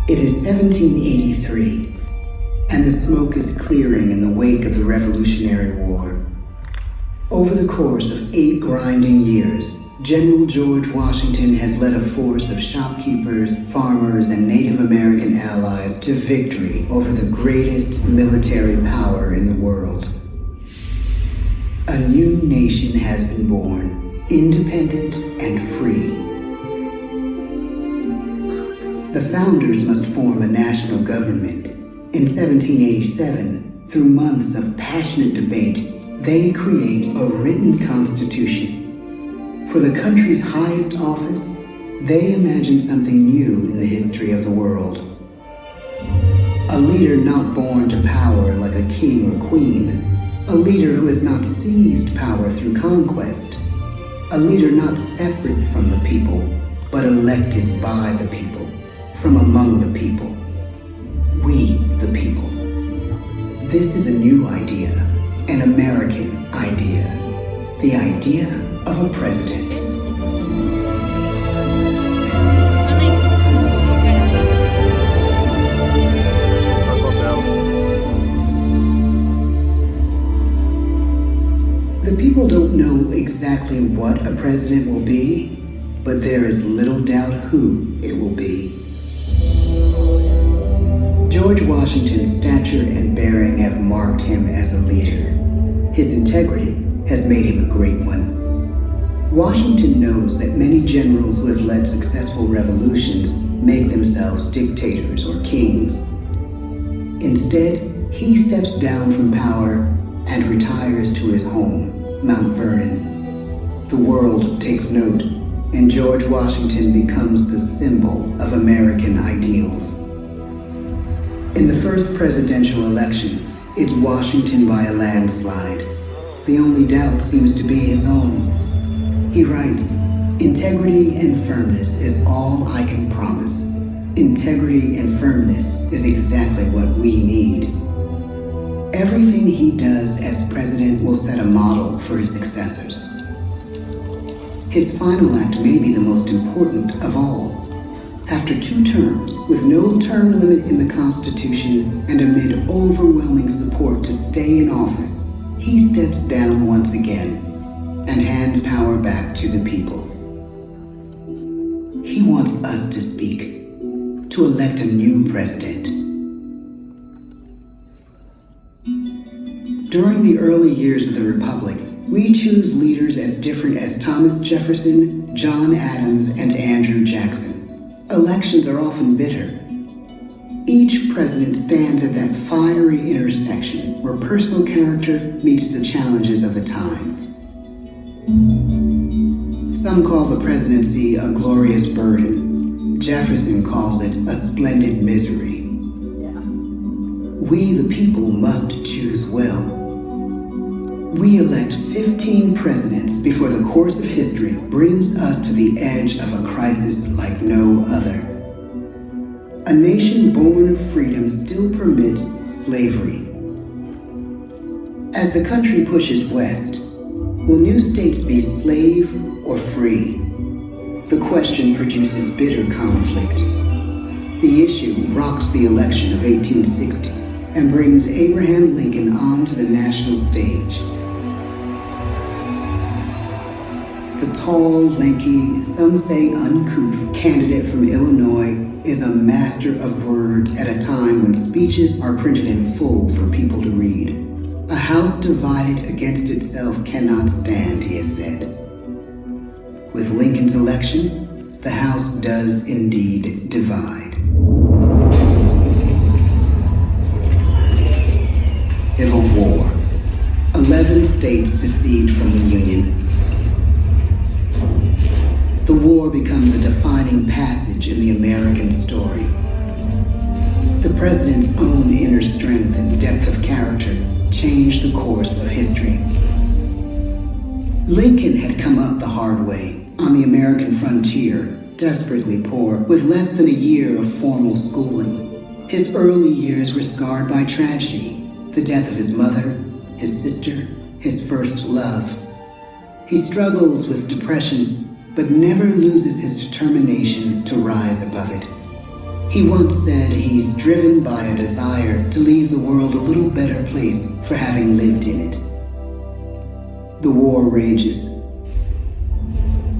It is 1783, and the smoke is clearing in the wake of the Revolutionary War. Over the course of 8 grinding years, General George Washington has led a force of shopkeepers, farmers, and Native American allies to victory over the greatest military power in the world. A new nation has been born, independent and free. The founders must form a national government. In 1787, through months of passionate debate, they create a written constitution. For the country's highest office, they imagine something new in the history of the world. A leader not born to power like a king or queen. A leader who has not seized power through conquest. A leader not separate from the people, but elected by the people, from among the people. We, the people. This is a new idea, an American idea. The idea of a president. The people don't know exactly what a president will be, but there is little doubt who it will be. George Washington's stature and bearing have marked him as a leader. His integrity has made him a great one. Washington knows that many generals who have led successful revolutions make themselves dictators or kings. Instead, he steps down from power and retires to his home, Mount Vernon. The world takes note, and George Washington becomes the symbol of American ideals. In the first presidential election, it's Washington by a landslide. The only doubt seems to be his own. He writes, "Integrity and firmness is all I can promise. Integrity and firmness is exactly what we need." Everything he does as president will set a model for his successors. His final act may be the most important of all. After 2 terms, with no term limit in the Constitution and amid overwhelming support to stay in office, he steps down once again and hands power back to the people. He wants us to speak, to elect a new president. During the early years of the Republic, we choose leaders as different as Thomas Jefferson, John Adams, and Andrew Jackson. Elections are often bitter. Each president stands at that fiery intersection where personal character meets the challenges of the times. Some call the presidency a glorious burden. Jefferson calls it a splendid misery. We, the people, must choose well. We elect 15 presidents before the course of history brings us to the edge of a crisis like no other. A nation born of freedom still permits slavery. As the country pushes west, will new states be slave or free? The question produces bitter conflict. The issue rocks the election of 1860 and brings Abraham Lincoln onto the national stage. The tall, lanky, some say uncouth candidate from Illinois is a master of words at a time when speeches are printed in full for people to read. A house divided against itself cannot stand, he has said. With Lincoln's election, the House does indeed divide. Civil War. 11 states secede from the Union. The war becomes a defining passage in the American story. The president's own inner strength and depth of character changed the course of history. Lincoln had come up the hard way, on the American frontier, desperately poor, with less than a year of formal schooling. His early years were scarred by tragedy, the death of his mother, his sister, his first love. He struggles with depression, but never loses his determination to rise above it. He once said he's driven by a desire to leave the world a little better place for having lived in it. The war rages.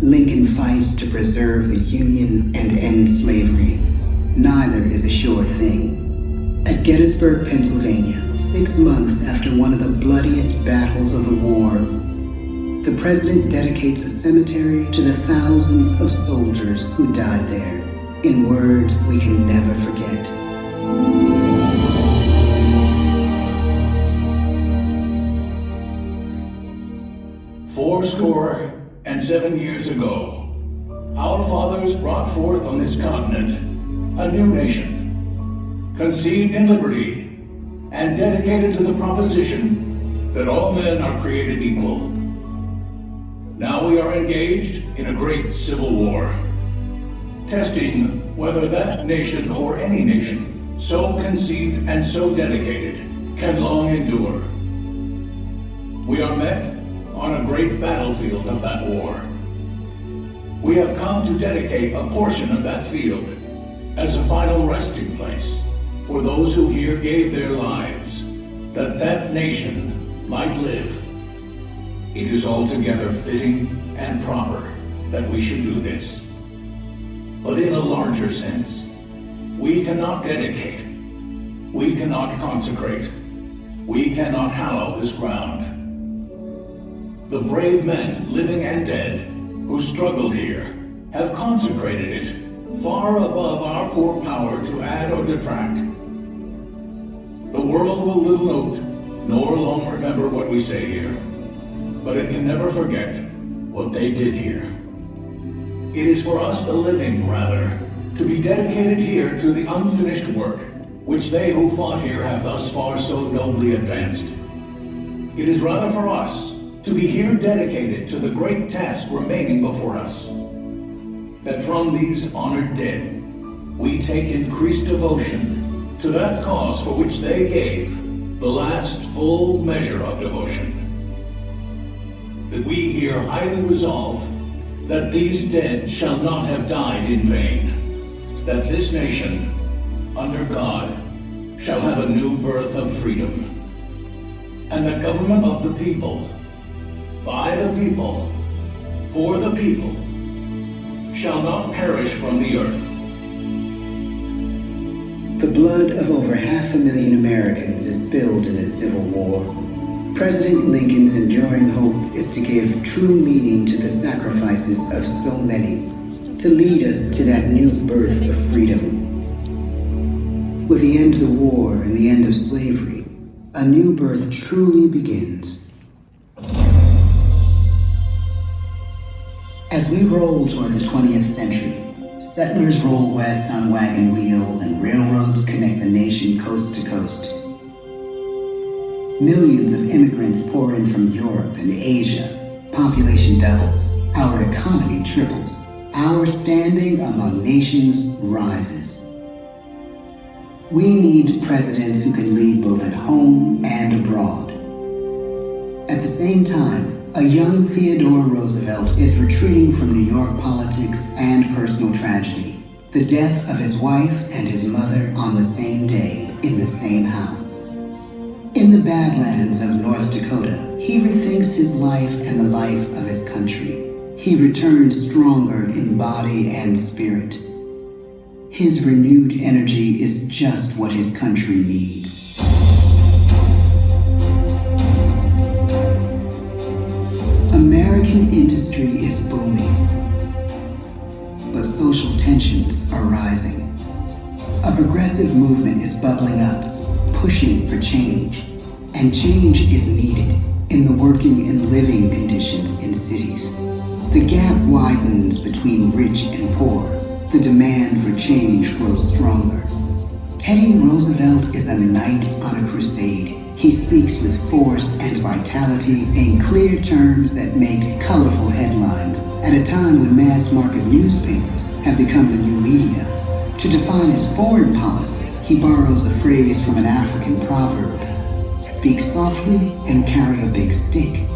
Lincoln fights to preserve the Union and end slavery. Neither is a sure thing. At Gettysburg, Pennsylvania, 6 months after one of the bloodiest battles of the war, the president dedicates a cemetery to the thousands of soldiers who died there, in words we can never forget. "47 years ago, our fathers brought forth on this continent a new nation, conceived in liberty and dedicated to the proposition that all men are created equal. Now we are engaged in a great civil war, testing whether that nation or any nation so conceived and so dedicated can long endure. We are met on a great battlefield of that war. We have come to dedicate a portion of that field as a final resting place for those who here gave their lives, that that nation might live. It is altogether fitting and proper that we should do this. But in a larger sense, we cannot dedicate, we cannot consecrate, we cannot hallow this ground. The brave men, living and dead, who struggled here, have consecrated it far above our poor power to add or detract. The world will little note, nor long remember what we say here, but it can never forget what they did here. It is for us, the living, rather, to be dedicated here to the unfinished work which they who fought here have thus far so nobly advanced. It is rather for us to be here dedicated to the great task remaining before us, that from these honored dead we take increased devotion to that cause for which they gave the last full measure of devotion. That we here highly resolve that these dead shall not have died in vain, that this nation, under God, shall have a new birth of freedom, and the government of the people, by the people, for the people, shall not perish from the earth. The blood of over 500,000 Americans is spilled in this Civil War. President Lincoln's enduring hope is to give true meaning to the sacrifices of so many, to lead us to that new birth of freedom. With the end of the war and the end of slavery, a new birth truly begins. As we roll toward the 20th century, settlers roll west on wagon wheels and railroads connect the nation coast to coast. Millions of immigrants pour in from Europe and Asia. Population doubles. Our economy triples. Our standing among nations rises. We need presidents who can lead both at home and abroad. At the same time, a young Theodore Roosevelt is retreating from New York politics and personal tragedy. The death of his wife and his mother on the same day in the same house. In the Badlands of North Dakota, he rethinks his life and the life of his country. He returns stronger in body and spirit. His renewed energy is just what his country needs. American industry is booming, but social tensions are rising. A progressive movement is bubbling up, pushing for change, and change is needed in the working and living conditions in cities. The gap widens between rich and poor. The demand for change grows stronger. Teddy Roosevelt is a knight on a crusade. He speaks with force and vitality in clear terms that make colorful headlines at a time when mass-market newspapers have become the new media. To define his foreign policy, he borrows a phrase from an African proverb: speak softly and carry a big stick.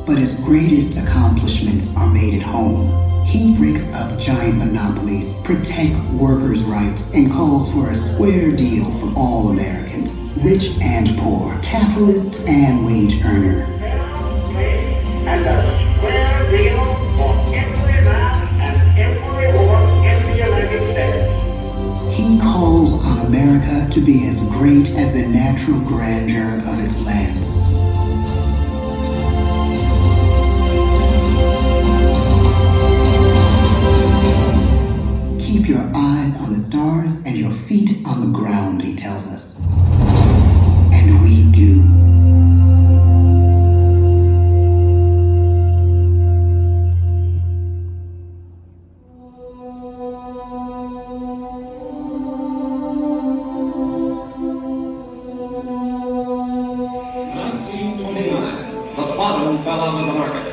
But his greatest accomplishments are made at home. He breaks up giant monopolies, protects workers' rights, and calls for a square deal for all Americans, rich and poor, capitalist and wage earner. And a square deal for every man and every woman in the United States. He calls on America to be as great as the natural grandeur of its lands. Keep your eyes on the stars and your feet on the ground, he tells us. And we do. The bottom fell out of the market.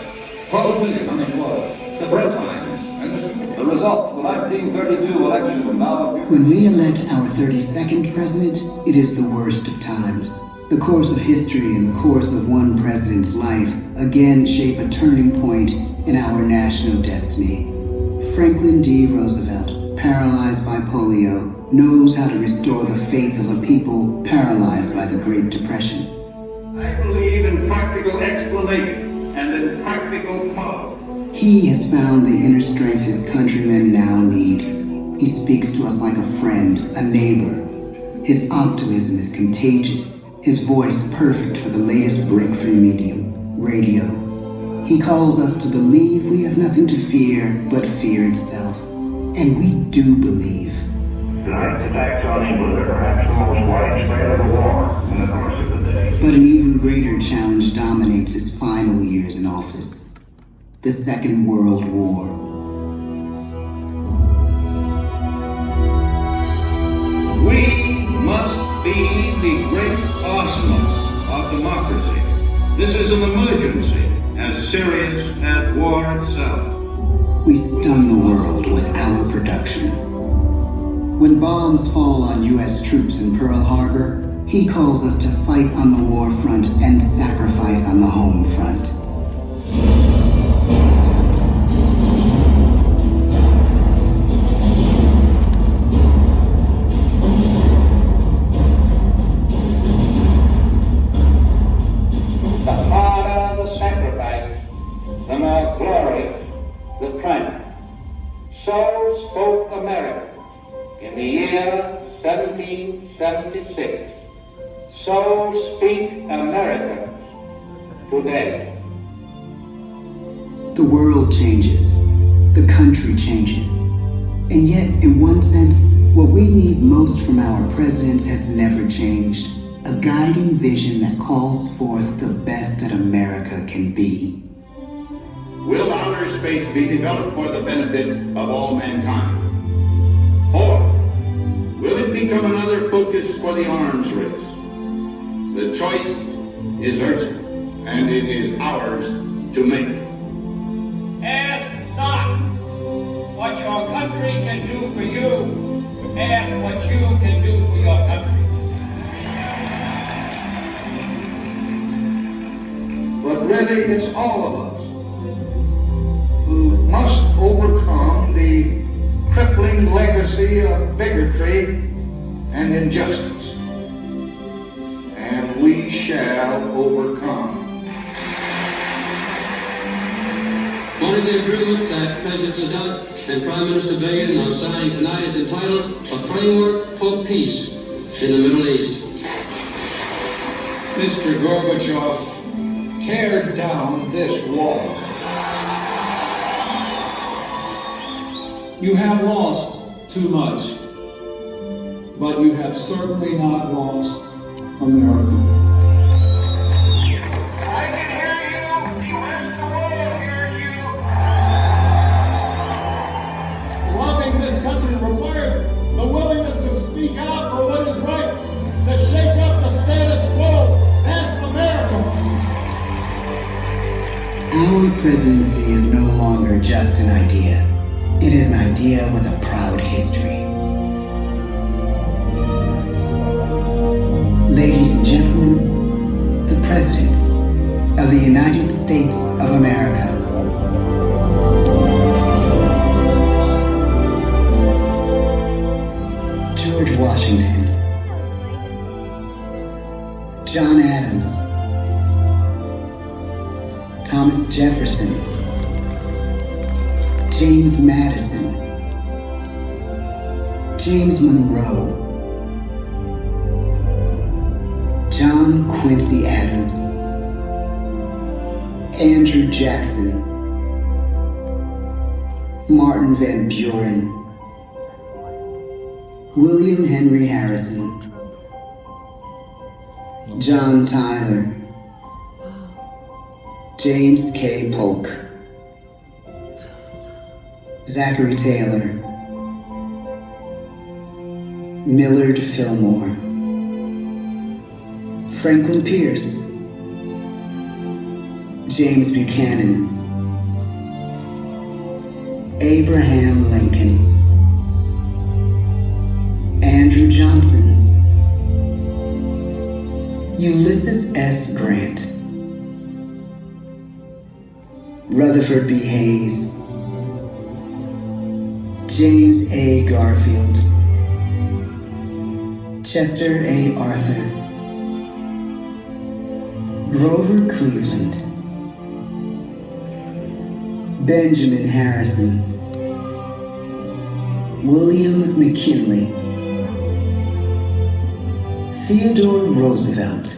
12 million unemployed. The breadlines and the super. The results of the 1932 election now appear. When we elect our 32nd president, it is the worst of times. The course of history and the course of one president's life again shape a turning point in our national destiny. Franklin D. Roosevelt, paralyzed by polio, knows how to restore the faith of a people paralyzed by the Great Depression. I believe in practical explanation and in practical power. He has found the inner strength his countrymen now need. He speaks to us like a friend, a neighbor. His optimism is contagious, his voice perfect for the latest breakthrough medium, radio. He calls us to believe we have nothing to fear but fear itself. And we do believe. Tonight's attacks on England are perhaps the most widespread of the war in the course of the day. But an even greater challenge dominates his final years in office. The Second World War. We must be the great arsenal of democracy. This is an emergency as serious as war itself. We stun the world with our production. When bombs fall on U.S. troops in Pearl Harbor, he calls us to fight on the war front and sacrifice on the home front. The harder the sacrifice, the more glorious the triumph. So spoke America in the year 1776. So speak America today. The world changes. The country changes. And yet, in one sense, what we need most from our presidents has never changed. A guiding vision that calls forth the best that America can be. Will outer space be developed for the benefit of all mankind? Or will it become another focus for the arms race? The choice is urgent, and it is ours to make. Ask not what your country can do for you. Ask what you can do for your country. But really, it's all of us who must overcome the crippling legacy of bigotry and injustice. And we shall overcome. One of the agreements that President Sadat and Prime Minister Begin are signing tonight is entitled A Framework for Peace in the Middle East. Mr. Gorbachev, tear down this wall. You have lost too much, but you have certainly not lost America. I can hear you. The rest of the world hears you. Loving this country requires the willingness to speak out for what is right, to shake up the status quo. That's America. Our presidency is no longer just an idea. It is an idea with a proud history. Ladies and gentlemen, the presidents of the United States of America. Washington, John Adams, Thomas Jefferson, James Madison, James Monroe, John Quincy Adams, Andrew Jackson, Martin Van Buren, William Henry Harrison, John Tyler, James K. Polk, Zachary Taylor, Millard Fillmore, Franklin Pierce, James Buchanan, Abraham Lincoln, Andrew Johnson, Ulysses S. Grant, Rutherford B. Hayes, James A. Garfield, Chester A. Arthur, Grover Cleveland, Benjamin Harrison, William McKinley, Theodore Roosevelt,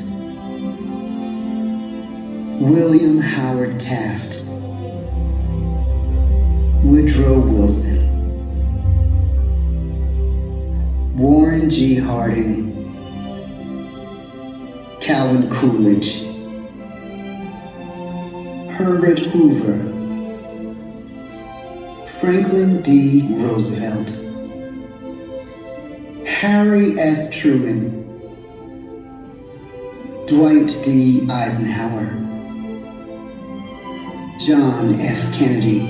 William Howard Taft, Woodrow Wilson, Warren G. Harding, Calvin Coolidge, Herbert Hoover, Franklin D. Roosevelt, Harry S. Truman, Dwight D. Eisenhower, John F. Kennedy,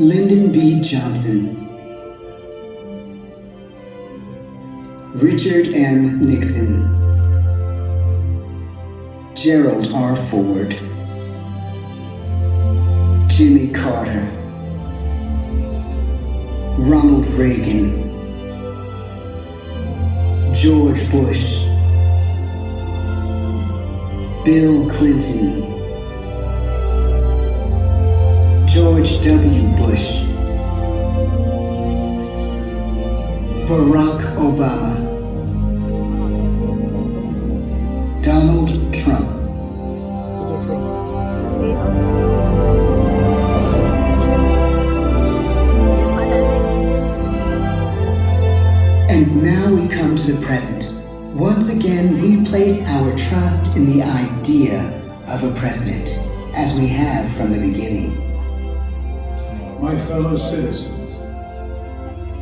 Lyndon B. Johnson, Richard M. Nixon, Gerald R. Ford, Jimmy Carter, Ronald Reagan, George Bush, Bill Clinton, George W. Bush, Barack Obama, Donald Trump, and now we come to the present. Once again, we place our trust in the idea of a president, as we have from the beginning. My fellow citizens,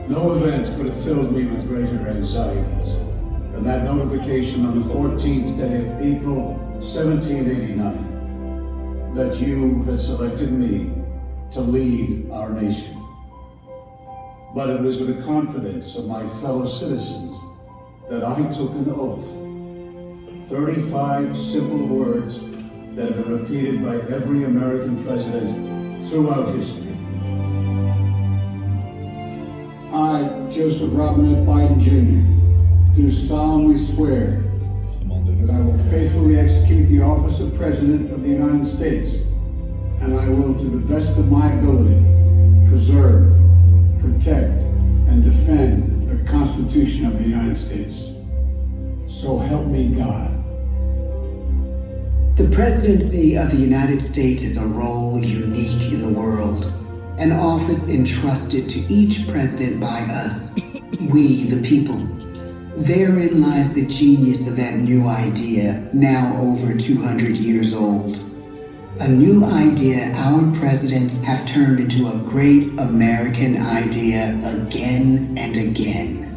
no event could have filled me with greater anxieties than that notification on the 14th day of April, 1789, that you had selected me to lead our nation. But it was with the confidence of my fellow citizens that I took an oath. 35 simple words that have been repeated by every American president throughout history. I, Joseph Robinette Biden Jr., do solemnly swear that I will faithfully execute the office of President of the United States, and I will, to the best of my ability, preserve, protect, and defend the Constitution of the United States. So help me God. The presidency of the United States is a role unique in the world, an office entrusted to each president by us, we the people. Therein lies the genius of that new idea, now over 200 years old. A new idea our presidents have turned into a great American idea again and again.